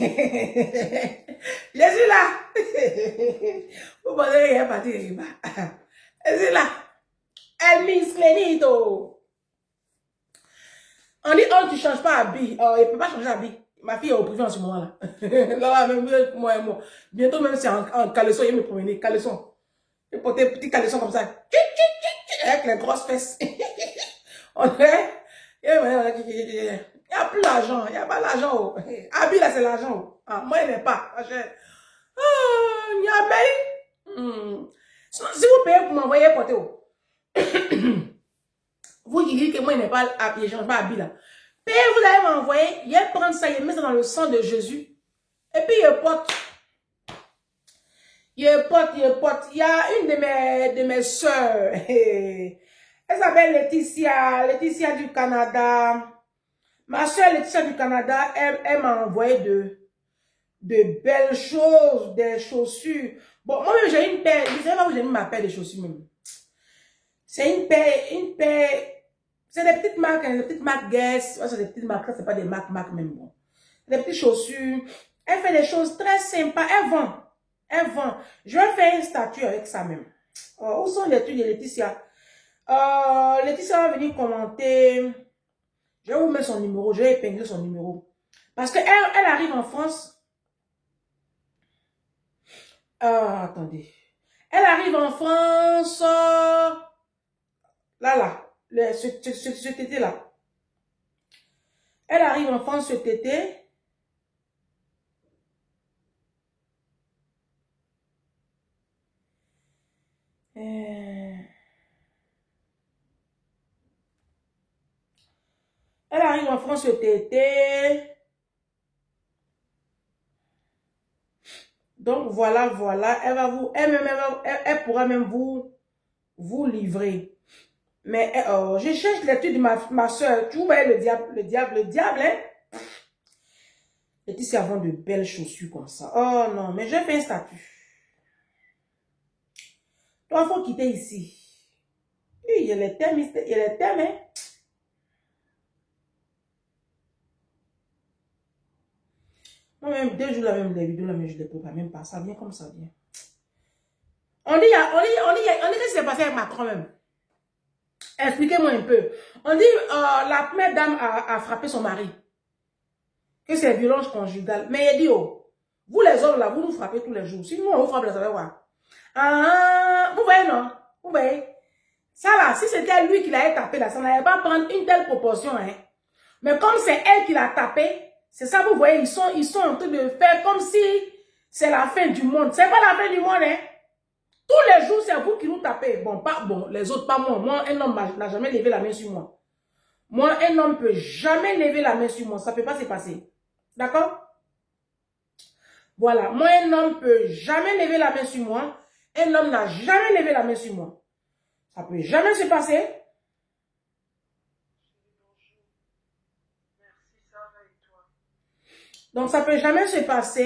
Je suis là. Vous pensez qu'il est parti de là. Je suis là. El misclenito. On dit, oh, tu ne changes pas d'habit. Oh, il ne peut pas changer d'habit. Ma fille est au privé en ce moment-là. Là, même moi et moi. Bientôt, même c'est en caleçon, il me promener. Caleçon. Je portais un petit caleçon comme ça. Avec les grosses fesses. On dirait. Il n'y a plus l'argent. Il n'y a pas l'argent. Habit là, c'est l'argent. Ah, moi, il n'est pas. Ah, il y a bien. Si vous payez pour m'envoyer porter. Vous qui dites que moi, il n'est pas habillé, je ne change pas habit là. Payez, vous allez m'envoyer. Il va prendre ça, il met ça dans le sang de Jésus. Et puis, il porte. Il porte. Il y a une de mes soeurs. Elle s'appelle Laetitia. Laetitia du Canada. Ma soeur Laetitia du Canada, elle m'a envoyé de belles choses, des chaussures. Bon, moi-même, j'ai une paire. Je ne sais pas où j'ai mis ma paire de chaussures même. C'est une paire. C'est des petites marques, hein, des petites marques Guess. Ouais, c'est des petites marques, c'est pas des marques même. Bon. Des petites chaussures. Elle fait des choses très sympas. Elle vend. Je vais faire une statue avec ça même. Où sont les trucs de Laetitia? Laetitia va venir commenter. Je vais vous mettre son numéro. Je vais épingler son numéro. Parce qu'elle arrive en France. Attendez. Elle arrive en France. Cet été-là. Elle arrive en France cet été. Elle arrive en France cet été. Donc, voilà. Elle pourra même vous livrer. Mais je cherche l'étude de ma soeur. Tu vois le diable, hein? Et puis, c'est avant de belles chaussures comme ça. Oh non, mais je fais un statut. Toi, il faut quitter ici. Il y a les thèmes, hein? Moi-même, 2 jours, là, même les vidéos, là, mais je ne les prépare même pas. Ça vient comme ça vient. On dit qu'est-ce qui s'est passé avec Macron même? Expliquez-moi un peu. On dit, la première dame a frappé son mari. Que c'est violence conjugale. Mais il dit, oh, vous les hommes là, vous nous frappez tous les jours. Si nous, on vous frappe, vous savez quoi? Vous voyez, non? Vous voyez? Ça là, si c'était lui qui l'avait tapé là, ça n'allait pas prendre une telle proportion, hein. Mais comme c'est elle qui l'a tapé, c'est ça, vous voyez, ils sont en train de faire comme si c'est la fin du monde. C'est pas la fin du monde, hein. Tous les jours, c'est vous qui nous tapez. Bon, les autres, pas moi. Moi, un homme n'a jamais levé la main sur moi. Moi, un homme ne peut jamais lever la main sur moi. Ça ne peut pas se passer. D'accord? Voilà. Moi, un homme ne peut jamais lever la main sur moi. Un homme n'a jamais levé la main sur moi. Ça ne peut jamais se passer. Donc, ça ne peut jamais se passer.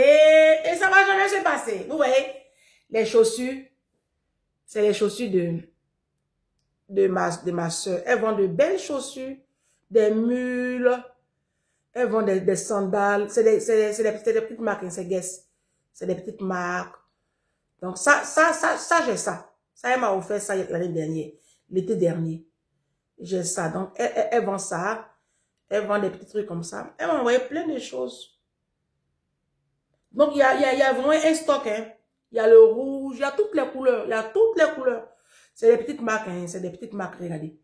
Et ça ne va jamais se passer. Vous voyez? Les chaussures. C'est les chaussures de ma soeur. Elles vendent de belles chaussures. Des mules. Elles vendent des sandales. C'est des petites marques. C'est Guess. C'est des petites marques. Donc, ça, j'ai ça. Ça, elle m'a offert ça l'année dernière. L'été dernier. J'ai ça. Donc, elle vend ça. Elle vend des petits trucs comme ça. Elle m'a envoyé plein de choses. Donc, il y a vraiment un stock, hein. Il y a le rouge, il y a toutes les couleurs. Il y a toutes les couleurs. C'est des petites marques, hein. C'est des petites marques, regardez.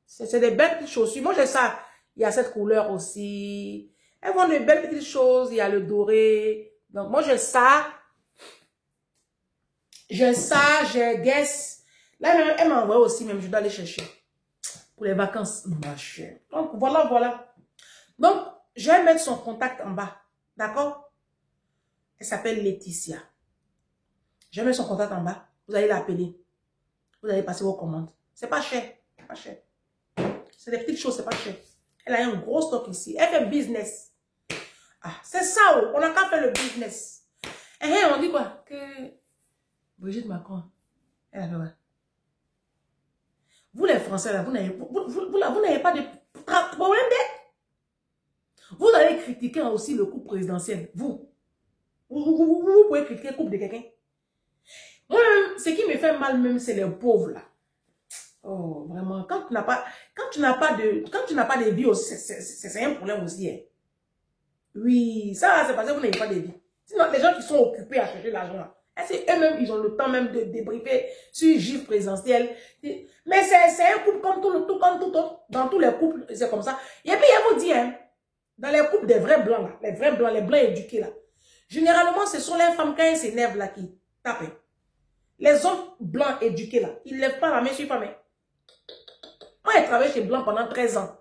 C'est des belles petites chaussures. Moi, j'ai ça. Il y a cette couleur aussi. Elles vendent de belles petites choses. Il y a le doré. Donc, moi, j'ai ça. J'ai Guess. Là, elle m'a envoyé aussi, même, je dois aller chercher. Pour les vacances, ma chère. Donc, voilà. Donc, je vais mettre son contact en bas. D'accord? Elle s'appelle Laetitia. Je vais mettre son contact en bas. Vous allez l'appeler. Vous allez passer vos commandes. C'est pas cher. Pas cher. C'est des petites choses, c'est pas cher. Elle a un gros stock ici. Elle fait business. Ah, c'est ça, oh. On n'a qu'à faire le business. On dit quoi? Que Brigitte Macron, elle a fait quoi? Vous les Français, là, vous n'avez pas de problème d'être. Vous allez critiquer aussi le couple présidentiel. Vous pouvez critiquer le couple de quelqu'un. Moi, ce qui me fait mal même, c'est les pauvres là. Oh, vraiment, quand tu n'as pas de vie aussi, c'est un problème aussi. Hein. Oui, ça, c'est parce que vous n'avez pas de vie. Sinon, les gens qui sont occupés à chercher l'argent, c'est eux-mêmes, ils ont le temps même de débriefer sur gif présidentiel. Mais c'est un couple comme tout autre. Dans tous les couples, c'est comme ça. Et puis, il vous dit, hein, dans les couples des vrais blancs, là, les blancs éduqués, là, généralement, ce sont les femmes, quand elles s'énervent, là, qui tapent. Les hommes blancs éduqués, là, ils ne lèvent pas la main sur les femmes. Moi, j'ai travaillé chez Blanc pendant 13 ans.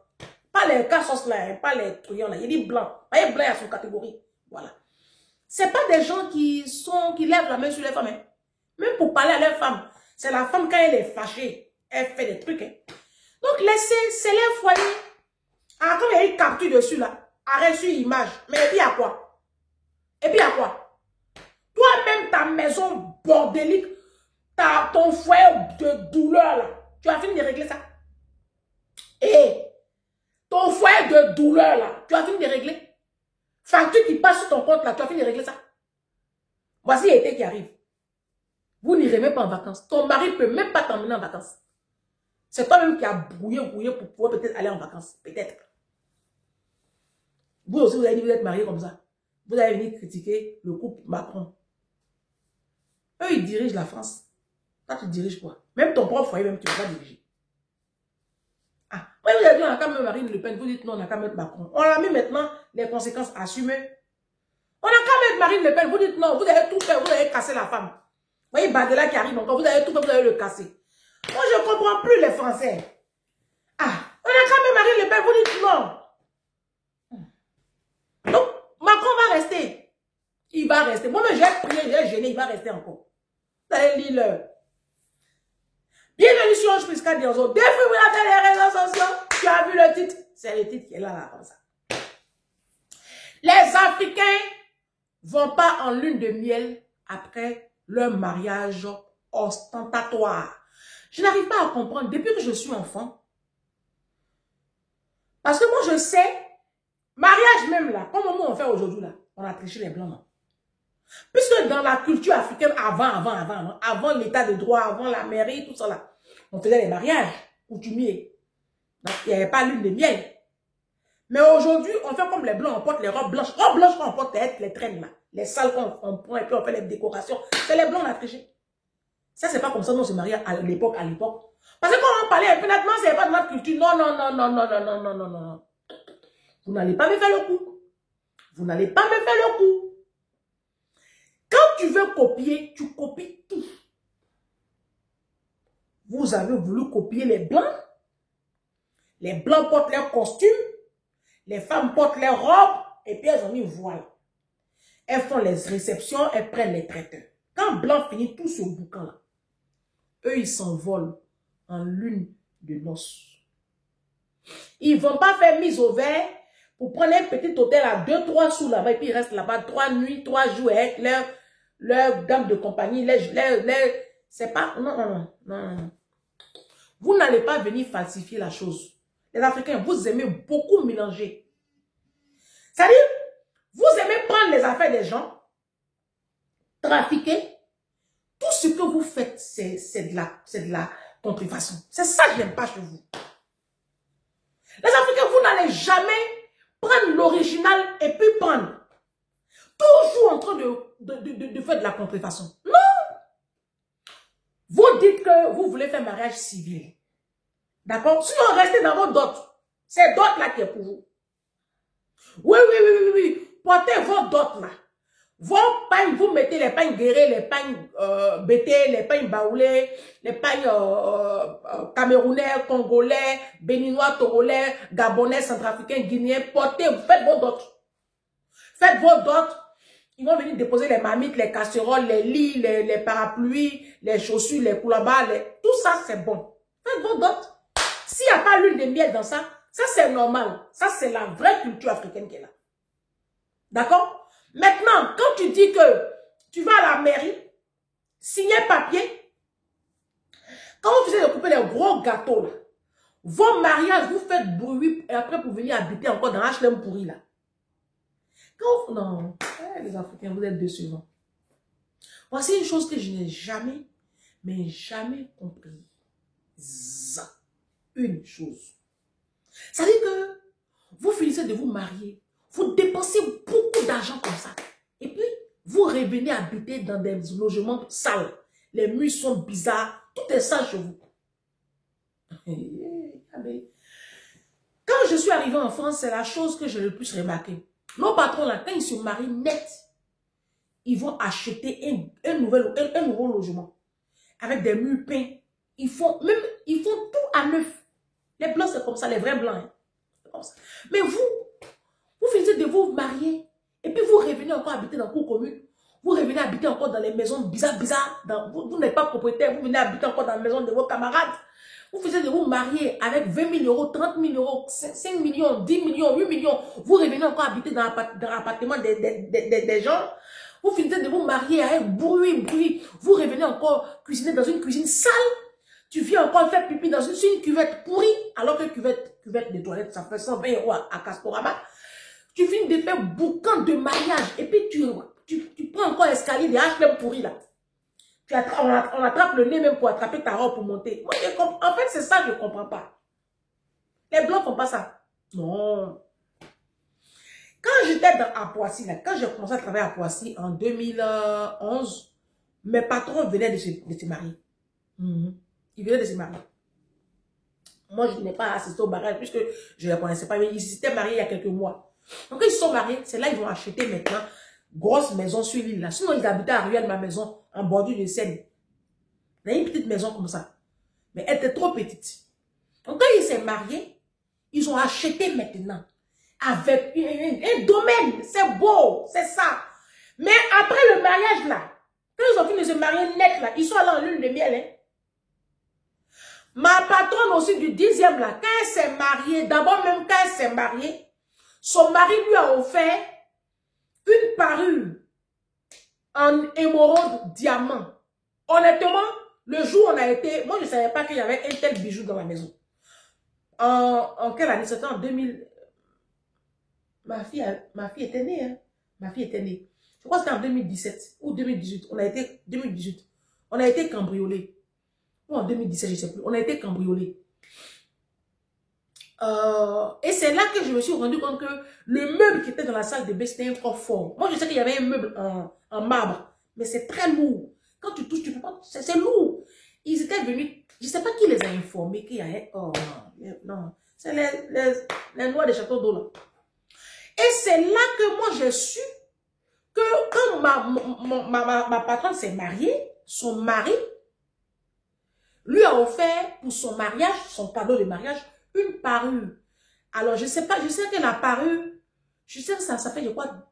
Pas les cassos là, pas les truands là. Il dit blanc. Pas blanc à son catégorie. Voilà. C'est pas des gens qui lèvent la main sur les femmes. Hein. Même pour parler à leurs femmes. C'est la femme quand elle est fâchée. Elle fait des trucs. Hein. Donc, laissez, c'est les foyers. Ah, comme il y a une capture dessus là. Arrête sur image. Mais et puis à quoi? Et puis à quoi? Toi-même, ta maison bordélique, ton foyer de douleur là. Tu as fini de régler ça? Et ton foyer de douleur là, tu as fini de régler? Facture qui passe sur ton compte là, tu as fini de régler ça? Voici l'été qui arrive. Vous n'irez même pas en vacances. Ton mari ne peut même pas t'emmener en vacances. C'est toi-même qui as brouillé pour pouvoir peut-être aller en vacances. Peut-être. Vous aussi, vous avez dit que vous êtes marié comme ça. Vous allez venir critiquer le couple Macron. Eux, ils dirigent la France. Toi, tu diriges quoi? Même ton propre foyer, même tu ne vas pas diriger. Ah, oui, vous avez dit, on a qu'à mettre Marine Le Pen. Vous dites non, on a qu'à mettre Macron. On a mis maintenant les conséquences assumées. On a qu'à mettre Marine Le Pen. Vous dites non, vous avez tout fait, vous avez cassé la femme. Vous voyez Badela qui arrive encore, vous avez tout fait, vous avez le cassé. Moi, je ne comprends plus les Français. Ah, on a qu'à mettre Marine Le Pen, vous dites non. Donc, Macron va rester. Il va rester. Moi-même, j'ai prié, j'ai gêné, il va rester encore. Vous allez lire l'heure. Bienvenue sur Ange Prisca Diozo. Défibrillateur les réseaux sociaux. Tu as vu le titre? C'est le titre qui est là, comme ça. Les Africains vont pas en lune de miel après leur mariage ostentatoire. Je n'arrive pas à comprendre depuis que je suis enfant. Parce que moi, je sais, mariage même là, comme on fait aujourd'hui là, on a triché les blancs. Non? Puisque dans la culture africaine, avant l'état de droit, avant la mairie, tout ça là, on faisait les mariages coutumiers. Donc, il n'y avait pas lune de miel. Mais aujourd'hui, on fait comme les blancs, on porte les robes blanches. Robes blanches qu'on porte les traînes là. Les salles qu'on prend et puis on fait les décorations. C'est les blancs, on a triché. Ça, c'est pas comme ça, nous on se mariait à l'époque, Parce que quand on parlait un peu nettement, c'est pas de notre culture. Non. Vous n'allez pas me faire le coup. Vous n'allez pas me faire le coup. Quand tu veux copier, tu copies tout. Vous avez voulu copier les blancs. Les blancs portent leurs costumes. Les femmes portent leurs robes. Et puis elles ont mis une voile. Elles font les réceptions, elles prennent les traiteurs. Quand blanc finit tout ce boucan-là, eux, ils s'envolent en lune de noces. Ils ne vont pas faire mise au vert pour prendre un petit hôtel à 2-3 sous là-bas et puis ils restent là-bas 3 nuits, 3 jours avec leur dame de compagnie. C'est pas... Non. Vous n'allez pas venir falsifier la chose. Les Africains, vous aimez beaucoup mélanger. C'est-à-dire, vous aimez prendre les affaires des gens, trafiquer. Tout ce que vous faites, c'est de la contrefaçon. C'est ça que j'aime pas chez vous. Les Africains, vous n'allez jamais prendre l'original et puis prendre. Toujours en train de faire de la contrefaçon. Non. Vous dites que vous voulez faire un mariage civil. D'accord? Sinon, restez dans vos dots. C'est dots là qui est pour vous. Oui. Portez vos dots là. Vos pagnes, vous mettez les pagnes guérées, les pagnes bété, les pagnes baoulés, les pagnes camerounais, congolais, béninois, togolais, gabonais, centrafricains, guinéens. Portez, faites vos dots. Faites vos dots. Ils vont venir déposer les marmites, les casseroles, les lits, les parapluies, les chaussures, les coulabas, tout ça c'est bon. Faites vos dots. S'il n'y a pas l'huile de miel dans ça, ça c'est normal. Ça c'est la vraie culture africaine qui est là. D'accord? Maintenant, quand tu dis que tu vas à la mairie, signer papier, quand vous faisiez couper les gros gâteaux là, vos mariages, vous faites bruit et après pour venir habiter encore dans HLM pourri là. Non, les Africains, vous êtes décevants. Voici une chose que je n'ai jamais, mais jamais compris. Une chose. Ça veut dire que vous finissez de vous marier, vous dépensez beaucoup d'argent comme ça. Et puis, vous revenez habiter dans des logements sales. Les murs sont bizarres, tout est sale chez vous. Quand je suis arrivée en France, c'est la chose que j'ai le plus remarqué. Nos patrons, là, quand ils se marient net, ils vont acheter un nouveau logement avec des murs peints. Ils font tout à neuf. Les blancs, c'est comme ça, les vrais blancs. Hein. Comme ça. Mais vous finissez de vous marier et puis vous revenez encore habiter dans la cour commune. Vous revenez habiter encore dans les maisons bizarres. Vous n'êtes pas propriétaire, vous venez habiter encore dans la maison de vos camarades. Vous finissez de vous marier avec 20 000 euros, 30 000 euros, 5 millions, 10 millions, 8 millions. Vous revenez encore habiter dans l'appartement des gens. Vous finissez de vous marier avec bruit. Vous revenez encore cuisiner dans une cuisine sale. Tu viens encore faire pipi dans une cuvette pourrie. Alors que cuvette de toilette, ça fait 120 euros à Castorama. Tu finis de faire boucan de mariage. Et puis tu prends encore l'escalier des HLM pourris là. On attrape le nez même pour attraper ta robe pour monter. Moi, en fait, c'est ça que je ne comprends pas. Les blancs ne font pas ça. Non. Quand j'étais à Poissy, là, quand j'ai commencé à travailler à Poissy en 2011, mes patrons venaient de se marier. Ils venaient de se marier. Moi, je n'ai pas assisté au mariage puisque je ne les connaissais pas. Mais ils s'étaient mariés il y a quelques mois. Donc, quand ils sont mariés, c'est là qu'ils vont acheter maintenant grosse maison sur l'île là. Sinon, ils habitaient à Ruelle, ma maison, en bordure de Seine. Il y a une petite maison comme ça. Mais elle était trop petite. Donc, quand ils s'est mariés, ils ont acheté maintenant. Avec un domaine. C'est beau. C'est ça. Mais après le mariage là, quand ils ont fini de se marier net là, ils sont allés en lune de miel. Hein. Ma patronne aussi du 10e là, quand elle s'est mariée, d'abord même quand elle s'est mariée, son mari lui a offert une parure en émeraude diamant. Honnêtement, le jour où on a été, moi je ne savais pas qu'il y avait un tel bijou dans la maison. En quelle année? C'était en 2000. Ma fille était née. Hein? Ma fille était née. Je crois que c'était en 2017 ou 2018. On a été 2018. On a été cambriolés. Ou en 2017, je ne sais plus. On a été cambriolés. Et c'est là que je me suis rendu compte que le meuble qui était dans la salle de bain, c'était un coffre fort. Moi, je sais qu'il y avait un meuble en marbre, mais c'est très lourd. Quand tu touches, tu peux pas. C'est lourd. Ils étaient venus. Je ne sais pas qui les a informés qu'il y avait. Oh non. C'est les noirs des châteaux d'eau là. Et c'est là que moi j'ai su que quand ma patronne s'est mariée, son mari lui a offert pour son mariage, son cadeau de mariage, une parure. Alors je sais pas, je sais que la parure, je sais que ça fait, je crois,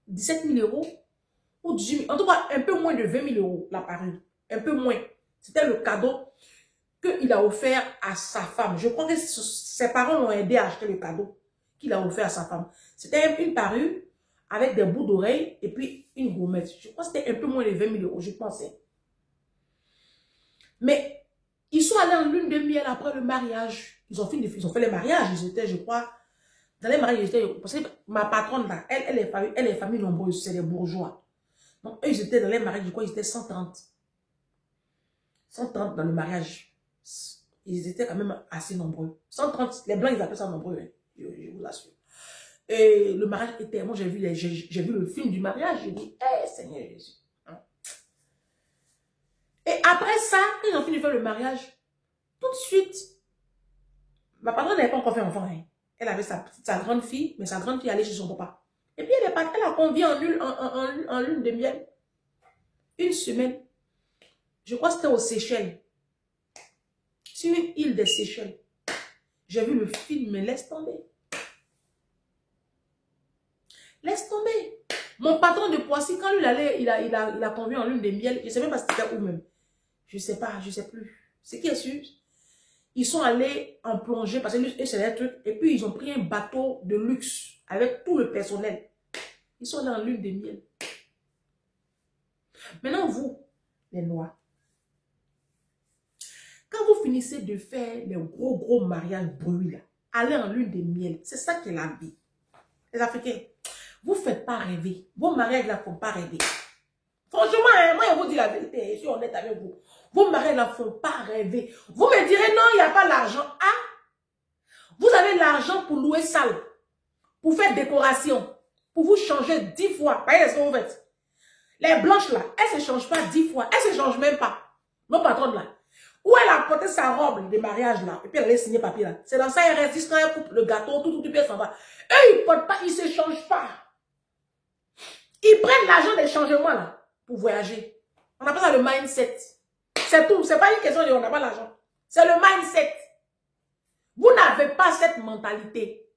17 000 euros ou 18 000, en tout cas un peu moins de 20 000 euros la parure. Un peu moins. C'était le cadeau qu'il a offert à sa femme. Je crois que ses parents l'ont aidé à acheter le cadeau qu'il a offert à sa femme. C'était une parure avec des bouts d'oreilles et puis une gourmette. Je crois que c'était un peu moins de 20 000 euros, je pensais. Mais ils sont allés en lune de miel après le mariage. Ils ont fait les mariages. Ils étaient, je crois, dans les mariages, parce que ma patronne, là, elle est famille nombreuse, c'est des bourgeois. Donc, eux, ils étaient dans les mariages, je crois, ils étaient 130. 130 dans le mariage. Ils étaient quand même assez nombreux. 130, les blancs, ils appellent ça nombreux, hein. Je vous assure. Et le mariage était, moi j'ai vu le film du mariage, j'ai dit, hey, Seigneur Jésus. Hein? Et après ça, quand ils ont fini de faire le mariage, tout de suite, ma patronne n'avait pas encore fait enfant. Hein. Elle avait sa grande fille, mais sa grande fille allait chez son papa. Et puis elle a convié en lune de miel. Une semaine. Je crois que c'était aux Seychelles. Sur une île des Seychelles. J'ai vu le film, mais laisse tomber. Laisse tomber. Mon patron de Poissy, quand lui allait, il a convié en lune de miel. Je ne sais même pas si c'était où même. Je ne sais pas, je ne sais plus. Ce qui est sûr, ils sont allés en plongée parce que c'est des trucs. Et puis ils ont pris un bateau de luxe avec tout le personnel. Ils sont allés en lune de miel. Maintenant, vous, les Noirs, quand vous finissez de faire les gros mariages bruits là, allez en lune de miel. C'est ça qui est la vie. Les Africains. Vous ne faites pas rêver. Vos mariages ne font pas rêver. Franchement, hein, moi, je vous dis la vérité. Je suis honnête avec vous. Vos mariages ne font pas rêver. Vous me direz, non, il n'y a pas l'argent. Ah, vous avez l'argent pour louer salle, pour faire décoration, pour vous changer 10 fois. Voyez ce que vous faites. Les blanches là, elles ne se changent pas 10 fois. Elles ne se changent même pas. Nos patronnes là. Où elle a porté sa robe de mariage là, et puis elle allait signer papier là. C'est dans ça, elle reste quand elle coupe le gâteau, tout, puis elle s'en va. Eux, ils ne portent pas, ils ne se changent pas. Ils prennent l'argent des changements là, pour voyager. On appelle ça le mindset. C'est tout. C'est pas une question de on n'a pas l'argent. C'est le mindset. Vous n'avez pas cette mentalité.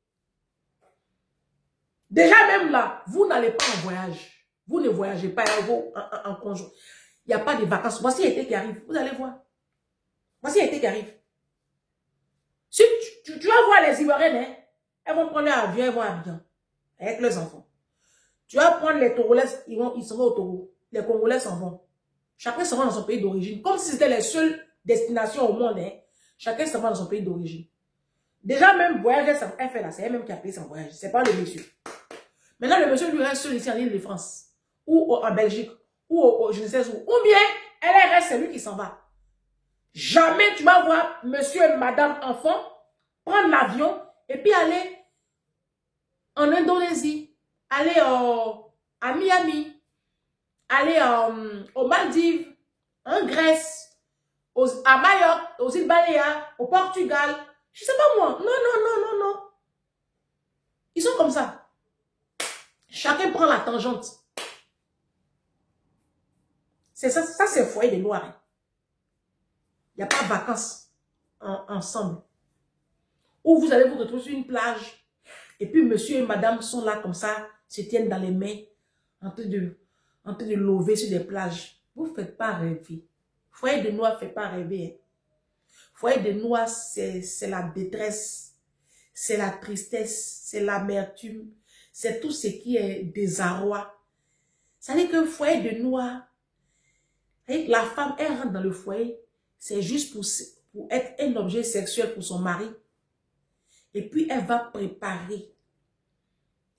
Déjà même là, vous n'allez pas en voyage. Vous ne voyagez pas en conjoint. Il n'y a pas de vacances. Voici l'été qui arrive. Vous allez voir. Voici l'été qui arrive. Si tu vas voir les Ivoiriennes, hein, elles vont prendre leur avion, elles vont à Abidjan avec leurs enfants. Tu vas prendre les Togolais, ils s'en vont au Togo. Les Congolais s'en vont. Chacun s'en va dans son pays d'origine. Comme si c'était les seules destinations au monde. Hein. Chacun s'en va dans son pays d'origine. Déjà, même voyager, elle fait là, c'est elle-même qui a payé son voyage. C'est pas le monsieur. Maintenant, le monsieur lui reste seul ici en Île-de-France. Ou en Belgique. Ou je ne sais où. Ou bien, elle reste, c'est lui qui s'en va. Jamais tu vas voir monsieur et madame enfant prendre l'avion et puis aller en Indonésie, aller à Miami, aller aux Maldives, en Grèce, à Mayotte, aux îles Baléares, au Portugal. Je sais pas moi. Non, non, non, non, non. Ils sont comme ça. Chacun prend la tangente. C'est ça, c'est le foyer des Noirs. Hein. Il n'y a pas de vacances ensemble. Ou vous allez vous retrouver sur une plage. Et puis monsieur et madame sont là comme ça, se tiennent dans les mains, en train de lever sur des plages. Vous ne faites pas rêver. Foyer de Noirs ne fait pas rêver. Hein. Foyer de Noirs, c'est la détresse, c'est la tristesse, c'est l'amertume, c'est tout ce qui est désarroi. Ça veut dire qu'un foyer de Noirs, la femme, elle rentre dans le foyer, c'est juste pour être un objet sexuel pour son mari. Et puis, elle va préparer.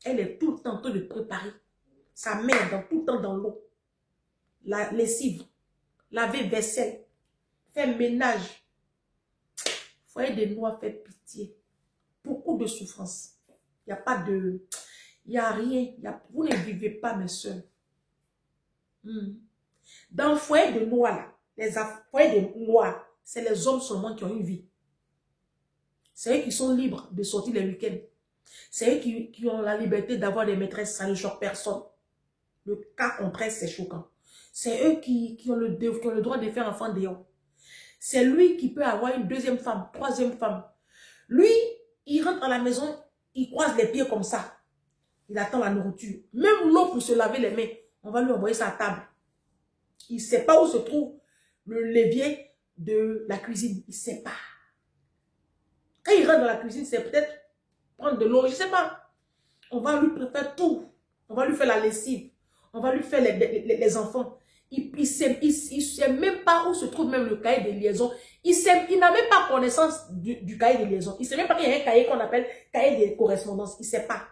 Elle est tout le temps en train de préparer. Sa mère, tout le temps dans l'eau. La lessive, laver vaisselle, faire ménage. Foyer des Noirs fait pitié. Beaucoup de souffrance. Il n'y a pas de... Il n'y a rien. Vous ne vivez pas, mes soeurs. Dans le foyer de Noirs, là, les foyers de Noirs, c'est les hommes seulement qui ont une vie. C'est eux qui sont libres de sortir les week-ends. C'est eux qui ont la liberté d'avoir des maîtresses, ça ne choque personne. Le cas contraire, c'est choquant. C'est eux qui ont le droit de faire enfant dehors. C'est lui qui peut avoir une deuxième femme, troisième femme. Lui, il rentre à la maison, il croise les pieds comme ça. Il attend la nourriture. Même l'eau pour se laver les mains, on va lui envoyer sa table. Il ne sait pas où se trouve le levier de la cuisine. Il ne sait pas. Quand il rentre dans la cuisine, c'est peut-être prendre de l'eau, je ne sais pas. On va lui faire tout. On va lui faire la lessive. On va lui faire les enfants. Il ne sait même pas où se trouve même le cahier de liaison. Il n'a même pas connaissance du cahier de liaison. Il ne sait même pas qu'il y a un cahier qu'on appelle cahier de correspondance. Il ne sait pas.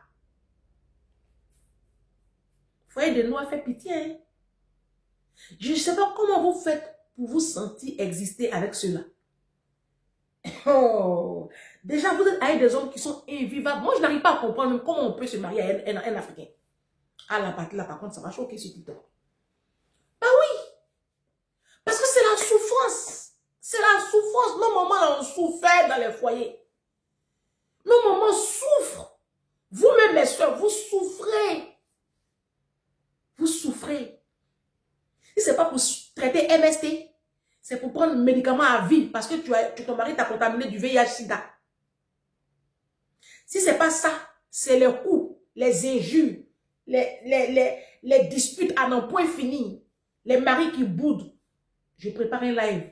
Foyer de Noirs fait pitié. Hein? Je ne sais pas comment vous faites pour vous sentir exister avec cela. Oh. Déjà, vous êtes avec des hommes qui sont invivables. Moi, je n'arrive pas à comprendre comment on peut se marier à un Africain. Ah, la partie là, par contre, ça va choquer sur TikTok. Bah oui. Parce que c'est la souffrance. C'est la souffrance. Nos mamans, là, on souffert dans les foyers. Nos mamans souffrent. Vous-même, mes soeurs, vous souffrez. Vous souffrez. Si ce n'est pas pour traiter MST, c'est pour prendre un médicament à vie parce que ton mari t'a contaminé du VIH-Sida. Si ce n'est pas ça, c'est les coups, les injures, les disputes à n'en point finir, les maris qui boudent. Je prépare un live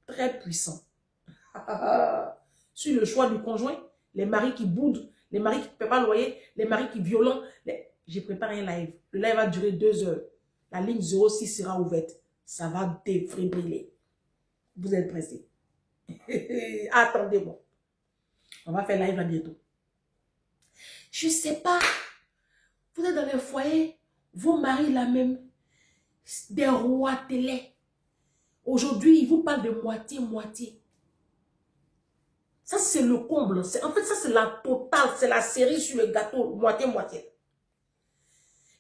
très puissant sur le choix du conjoint, les maris qui boudent, les maris qui ne paient pas le loyer, les maris qui violent. Je prépare un live. Le live va durer 2 heures. La ligne 06 sera ouverte. Ça va défibriller. Vous êtes pressés. Attendez-moi. On va faire live là bientôt. Je ne sais pas. Vous êtes dans les foyers, vos maris là même, des rois télé. Aujourd'hui, ils vous parlent de moitié-moitié. Ça, c'est le comble. En fait, ça, c'est la totale. C'est la cerise sur le gâteau, moitié-moitié.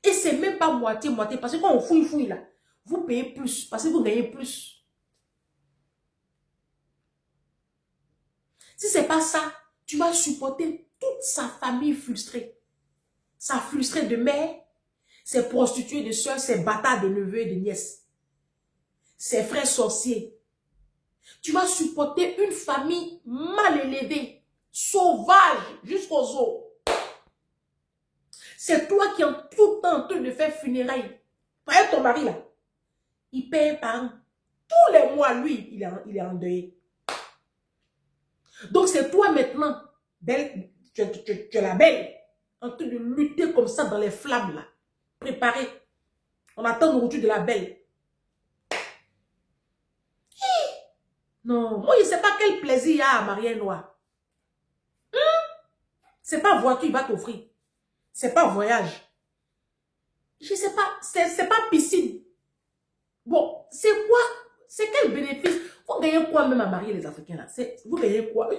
Et c'est même pas moitié-moitié. Parce que quand on fouille là, vous payez plus. Parce que vous gagnez plus. Si c'est pas ça, tu vas supporter toute sa famille frustrée. Sa frustrée de mère, ses prostituées de soeurs, ses bâtards de neveux et de nièces. Ses frères sorciers. Tu vas supporter une famille mal élevée, sauvage, jusqu'aux os. C'est toi qui es tout le temps en train de faire funérailles. Par exemple, ton mari là, il paye par an. Tous les mois, lui, il est endeuillé. Donc c'est toi maintenant, belle, tu es la belle, en train de lutter comme ça dans les flammes là. Préparée. On attend le retour de la belle. Non, moi je ne sais pas quel plaisir il y a à marier un noir. C'est pas voiture, il va t'offrir. C'est pas voyage. Je sais pas, c'est pas piscine. Bon, c'est quoi? C'est quel bénéfice? Vous gagnez quoi même à marier les Africains là? Vous gagnez quoi?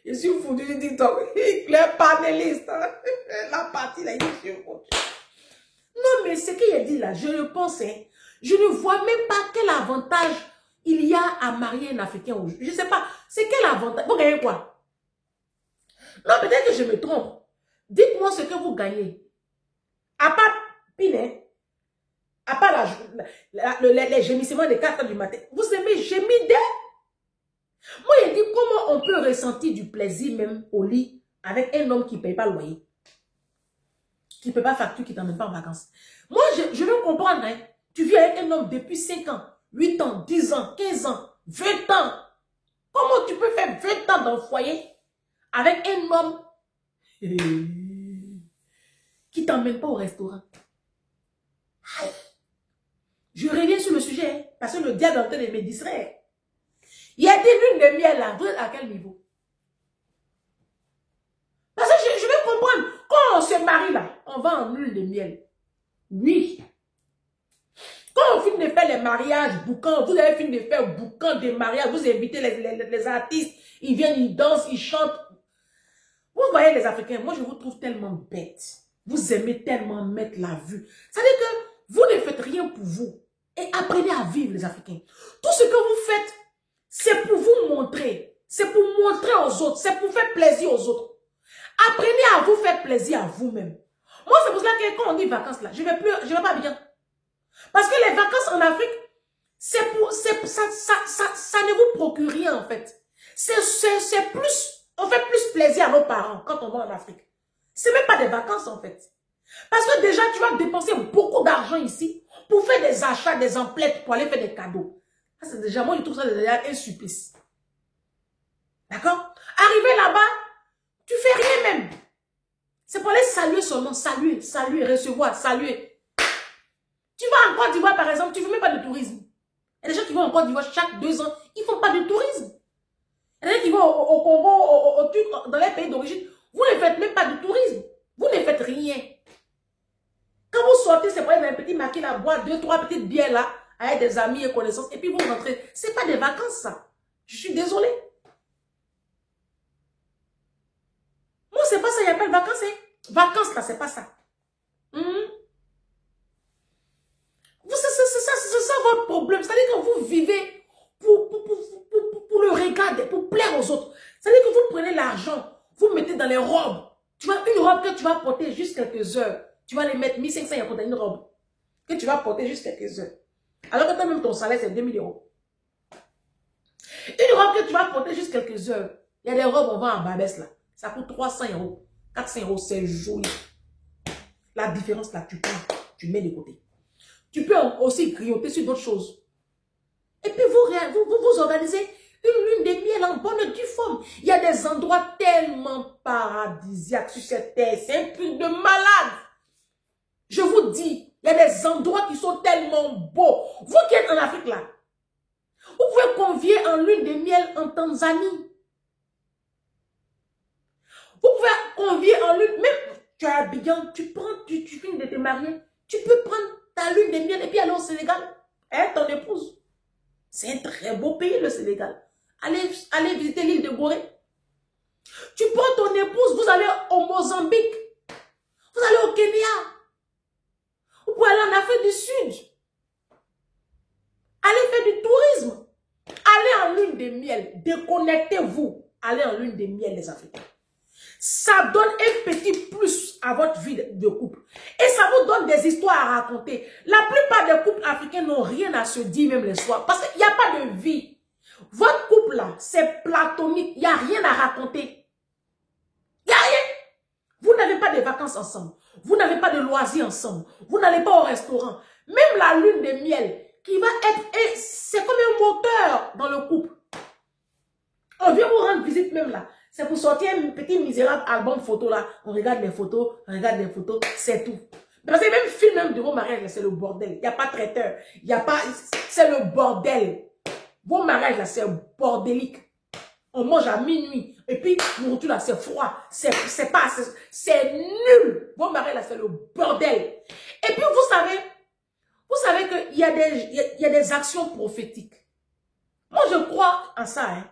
Je suis foutu du TikTok. Le panéliste. La partie là, je suis foutu. Non, mais ce qu'il a dit là, je le pense, hein, je ne vois même pas quel avantage il y a à marier un Africain. Je ne sais pas, c'est quel avantage? Vous gagnez quoi? Non, peut-être que je me trompe. Dites-moi ce que vous gagnez. À part Pinet, à part les gémissements des 4 heures du matin, vous aimez gémir des... Moi, je dis comment on peut ressentir du plaisir même au lit avec un homme qui ne paye pas le loyer, qui ne peut pas facturer, qui ne t'emmène pas en vacances. Moi, je veux comprendre, hein. Tu vis avec un homme depuis 5 ans, 8 ans, 10 ans, 15 ans, 20 ans. Comment tu peux faire 20 ans dans le foyer avec un homme qui ne t'emmène pas au restaurant? Aïe. Je reviens sur le sujet, hein, parce que le diable est en train de me distraire. Il y a des lunes de miel là, vous êtes à quel niveau? Parce que je veux comprendre, quand on se marie là, on va en lune de miel. Oui. Quand on finit de faire les mariages, boucans, vous avez fini de faire boucans de mariage, vous invitez les artistes, ils viennent, ils dansent, ils chantent. Vous voyez les Africains, moi je vous trouve tellement bêtes. Vous aimez tellement mettre la vue. C'est-à-dire que vous ne faites rien pour vous. Et apprenez à vivre les Africains. Tout ce que vous faites, c'est pour vous montrer. C'est pour montrer aux autres. C'est pour faire plaisir aux autres. Apprenez à vous faire plaisir à vous-même. Moi, c'est pour cela que quand on dit vacances là, je vais pas bien. Parce que les vacances en Afrique, ça ne vous procure rien en fait. C'est plus, on fait plus plaisir à nos parents quand on va en Afrique. C'est même pas des vacances en fait. Parce que déjà, tu vas dépenser beaucoup d'argent ici pour faire des achats, des emplettes, pour aller faire des cadeaux. Ça, c'est déjà, moi, je trouve ça déjà un supplice. D'accord? Arriver là-bas, tu fais rien même. C'est pour aller saluer seulement. Saluer, saluer, recevoir, saluer. Tu vas en Côte d'Ivoire, par exemple, tu ne fais même pas de tourisme. Il y a des gens qui vont en Côte d'Ivoire chaque 2 ans, ils ne font pas de tourisme. Il y a des gens qui vont au Congo, dans les pays d'origine, vous ne faites même pas de tourisme. Vous ne faites rien. Quand vous sortez, c'est pour aller dans un petit marché là, boire 2, 3 petites bières là, avec des amis et connaissances, et puis vous rentrez. Ce n'est pas des vacances, ça. Je suis désolée. Moi, c'est pas ça, il n'y a pas de vacances, hein. Vacances, là, c'est pas ça. C'est ça votre problème. C'est-à-dire que vous vivez pour le regarder, pour plaire aux autres. C'est-à-dire que vous prenez l'argent, vous mettez dans les robes. Tu vois, une robe que tu vas porter juste quelques heures. Tu vas les mettre 1500 € dans une robe que tu vas porter juste quelques heures. Alors que toi-même, ton salaire, c'est 2000 €. Une robe que tu vas porter juste quelques heures. Il y a des robes, on vend en Barbès là. Ça coûte 300 €, 400 €, c'est joli. La différence là, tu prends, tu mets de côté. Tu peux aussi grignoter sur d'autres choses. Et puis vous organisez une lune de miel en bonne et due forme. Il y a des endroits tellement paradisiaques sur cette terre. C'est un truc de malade. Je vous dis, il y a des endroits qui sont tellement beaux. Vous qui êtes en Afrique là, vous pouvez convier en lune de miel en Tanzanie. convier en lune, même tu as Abidjan, tu finis de te marier, tu peux prendre ta lune de miel et puis aller au Sénégal. Hein, ton épouse. C'est un très beau pays, le Sénégal. Allez visiter l'île de Gorée. Tu prends ton épouse, vous allez au Mozambique. Vous allez au Kenya. Vous pouvez aller en Afrique du Sud. Allez faire du tourisme. Allez en lune de miel. Déconnectez-vous. Allez en lune de miel, les Africains. Ça donne un petit plus à votre vie de couple. Et ça vous donne des histoires à raconter. La plupart des couples africains n'ont rien à se dire même les soirs. Parce qu'il n'y a pas de vie. Votre couple là, c'est platonique. Il n'y a rien à raconter. Il n'y a rien. Vous n'avez pas de vacances ensemble. Vous n'avez pas de loisirs ensemble. Vous n'allez pas au restaurant. Même la lune de miel qui va être... C'est comme un moteur dans le couple. On vient vous rendre visite même là. C'est pour sortir un petit misérable album photo là. On regarde les photos, c'est tout. Parce que même film même de vos mariages, c'est le bordel. Il n'y a pas de traiteur. Il n'y a pas... C'est le bordel. Vos mariages là, c'est bordélique. On mange à minuit. Et puis, nourriture là, c'est froid. C'est nul. Vos mariages là, c'est le bordel. Et puis, vous savez qu'il y a des actions prophétiques. Moi, je crois en ça, hein.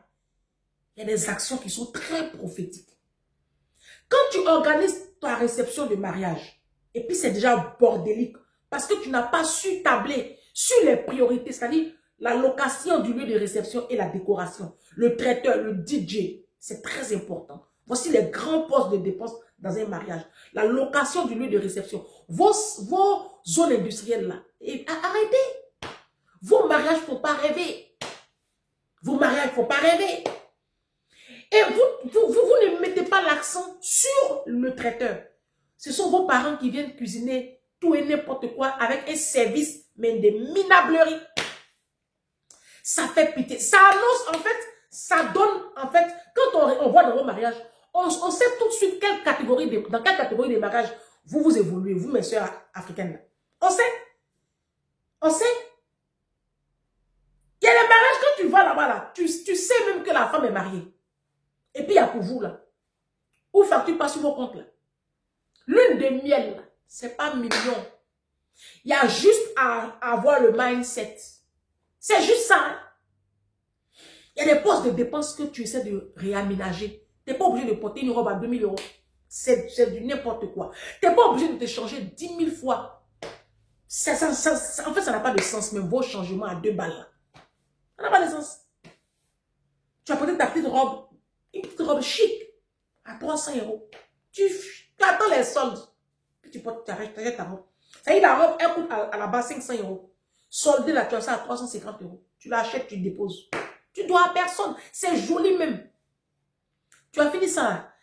Il y a des actions qui sont très prophétiques. Quand tu organises ta réception de mariage, et puis c'est déjà bordélique, parce que tu n'as pas su tabler sur les priorités, c'est-à-dire la location du lieu de réception et la décoration, le traiteur, le DJ, c'est très important. Voici les grands postes de dépenses dans un mariage. La location du lieu de réception, vos zones industrielles là, et arrêtez. Vos mariages ne font pas rêver. Vos mariages ne font pas rêver. Et vous ne mettez pas l'accent sur le traiteur. Ce sont vos parents qui viennent cuisiner tout et n'importe quoi avec un service, mais de minablerie. Ça fait pitié. Ça annonce, en fait, ça donne, en fait, quand on voit dans vos mariages, on sait tout de suite dans quelle catégorie de mariage vous évoluez, vous, mes soeurs africaines. On sait. On sait. Il y a des mariages, quand tu vas là-bas, là, tu sais même que la femme est mariée. Et puis, il y a pour vous, là. Où facture pas sur vos comptes, là. Lune de miel, là, c'est pas million. Il y a juste à avoir le mindset. C'est juste ça. Hein? Il y a des postes de dépenses que tu essaies de réaménager. Tu n'es pas obligé de porter une robe à 2000 €. C'est du n'importe quoi. Tu n'es pas obligé de te changer 10 000 fois. En fait, ça n'a pas de sens, même vos changements à 2 balles, là. Ça n'a pas de sens. Tu as peut-être ta petite robe. Une petite robe chic à 300 €. Tu attends les soldes. Puis tu achètes ta robe. Ça y est, la robe, elle coûte à la base 500 €. Soldée là, tu as ça à 350 €. Tu l'achètes, tu déposes. Tu dois à personne. C'est joli même. Tu as fini ça.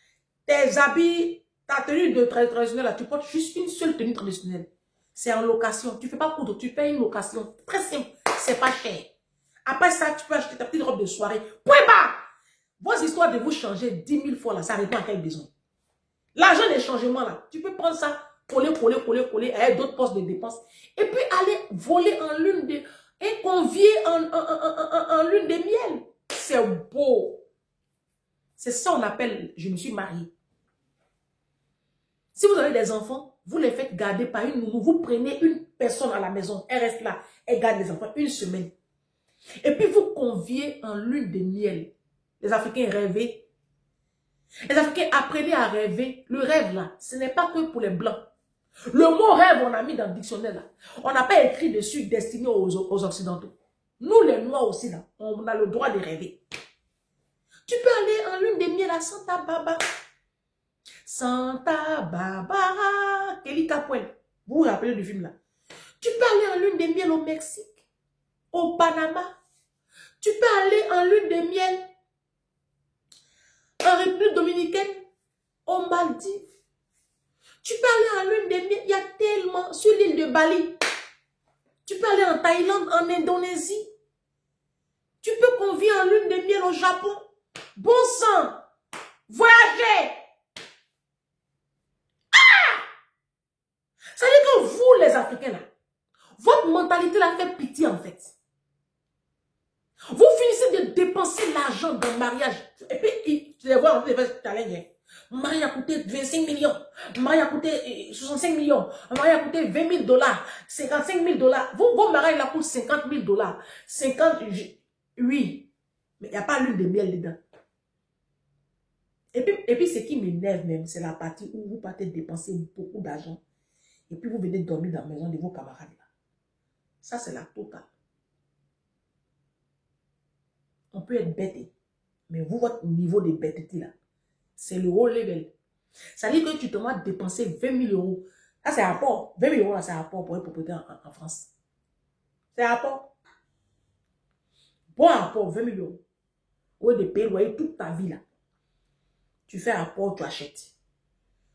Tes habits, ta tenue de traditionnelle là, tu portes juste une seule tenue traditionnelle. C'est en location. Tu ne fais pas coudre, tu fais une location. Très simple. C'est pas cher. Après ça, tu peux acheter ta petite robe de soirée. Point barre. Vos histoires de vous changer 10 000 fois là, ça répond à quel besoin? L'argent des changements là, tu peux prendre ça, coller avec d'autres postes de dépenses. Et puis aller voler en lune de... et convier en lune de miel. C'est beau. C'est ça qu'on appelle, je me suis mariée. Si vous avez des enfants, vous les faites garder par une nounou. Vous prenez une personne à la maison, elle reste là, elle garde les enfants 1 semaine. Et puis vous conviez en lune de miel. Les Africains rêvaient. Les Africains apprenaient à rêver. Le rêve là, ce n'est pas que pour les Blancs. Le mot rêve, on a mis dans le dictionnaire là. On n'a pas écrit dessus destiné aux Occidentaux. Nous les Noirs aussi là, on a le droit de rêver. Tu peux aller en lune de miel à Santa Barbara. Santa Barbara. Kelly Capoel. Vous vous rappelez du film là. Tu peux aller en lune de miel au Mexique. Au Panama. Tu peux aller en lune de miel en République dominicaine, aux Maldives. Tu peux aller en lune de miel, il y a tellement, sur l'île de Bali. Tu peux aller en Thaïlande, en Indonésie. Tu peux convier en lune de miel au Japon. Bon sang, voyager. Ah! Ça veut dire que vous, les Africains, là, votre mentalité là fait pitié en fait. Vous finissez de dépenser l'argent dans le mariage. Et puis, tu les vois, on les fait challenger. Mon mari a coûté 25 millions. Mon mari a coûté 65 millions. Mon mari a coûté 20 000 $, 55 000 $. Vos mariage, il coûte 50 000 $. 50, oui. Mais il n'y a pas l'huile de miel dedans. Et puis, ce qui m'énerve même, c'est la partie où vous partez dépenser beaucoup d'argent. Et puis, vous venez dormir dans la maison de vos camarades. Là. Ça, c'est la totale. On peut être bête. Mais vous, votre niveau de bêteté, là, c'est le haut level. Ça veut dire que tu te vas dépenser 20 000 €. Ça, c'est rapport. 20 000 € là, c'est rapport pour une propriété en France. C'est rapport. Bon rapport, 20 000 €. Au lieu de payer loyer toute ta vie, là. Tu fais rapport, tu achètes.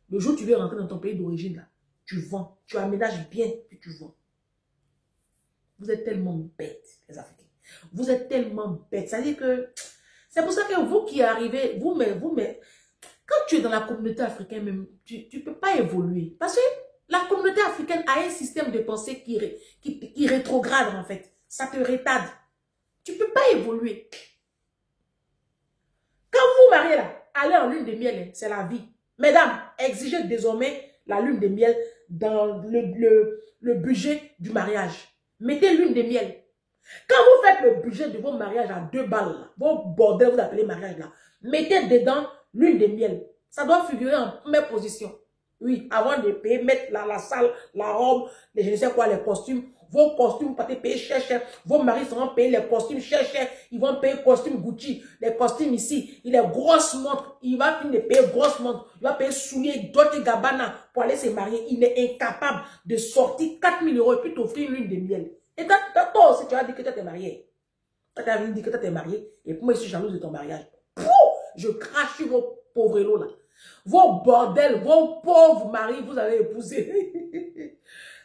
Le jour où tu veux rentrer dans ton pays d'origine, là, tu vends. Tu aménages bien, puis tu vends. Vous êtes tellement bêtes, les Africains. Vous êtes tellement bêtes. Ça veut dire que... C'est pour ça que vous qui arrivez, quand tu es dans la communauté africaine même, tu ne peux pas évoluer. Parce que la communauté africaine a un système de pensée qui rétrograde en fait. Ça te retarde. Tu ne peux pas évoluer. Quand vous vous mariez là, allez en lune de miel, c'est la vie. Mesdames, exigez désormais la lune de miel dans le budget du mariage. Mettez lune de miel. Quand vous faites le budget de vos mariages à 2 balles, là, vos bordels, vous appelez mariage là, mettez dedans l'huile de miel. Ça doit figurer en première position. Oui, avant de payer, mettre la salle, la robe, les je ne sais quoi, les costumes. Vos costumes, vous partez payer cher, cher. Vos maris seront payer les costumes cher, cher. Ils vont payer costumes Gucci, les costumes ici. Il est grosses montres. Il va finir de payer grosses montres. Il va payer souliers, Dolce Gabbana pour aller se marier. Il est incapable de sortir 4 000 € et puis t'offrir l'huile de miel. Et toi aussi, tu as dit que tu t'es marié. Tu as dit que tu t'es marié. Et puis moi, je suis jalouse de ton mariage. Pouh, je crache sur vos pauvres lots là. Vos bordels, vos pauvres maris, vous avez épousé.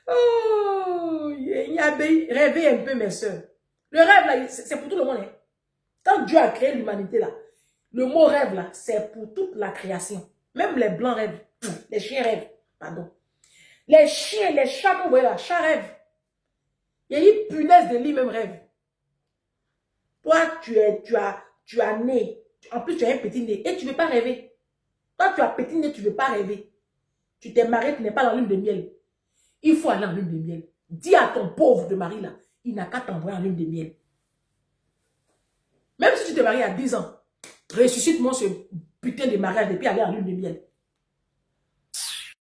Oh, rêvez un peu, mes soeurs. Le rêve là, c'est pour tout le monde. Hein. Quand Dieu a créé l'humanité là, le mot rêve là, c'est pour toute la création. Même les blancs rêvent. Les chiens rêvent. Pardon. Les chiens, les chats, vous voyez là, chats rêvent. Il y a une punaise de lit, même rêve. Toi, tu as né. En plus, tu as un petit nez. Et tu ne veux pas rêver. Toi, tu as petit nez, tu ne veux pas rêver. Tu t'es marié, tu n'es pas dans lune de miel. Il faut aller en lune de miel. Dis à ton pauvre de mari là, il n'a qu'à t'envoyer en lune de miel. Même si tu te maries à 10 ans, ressuscite-moi ce putain de mariage et puis aller en lune de miel.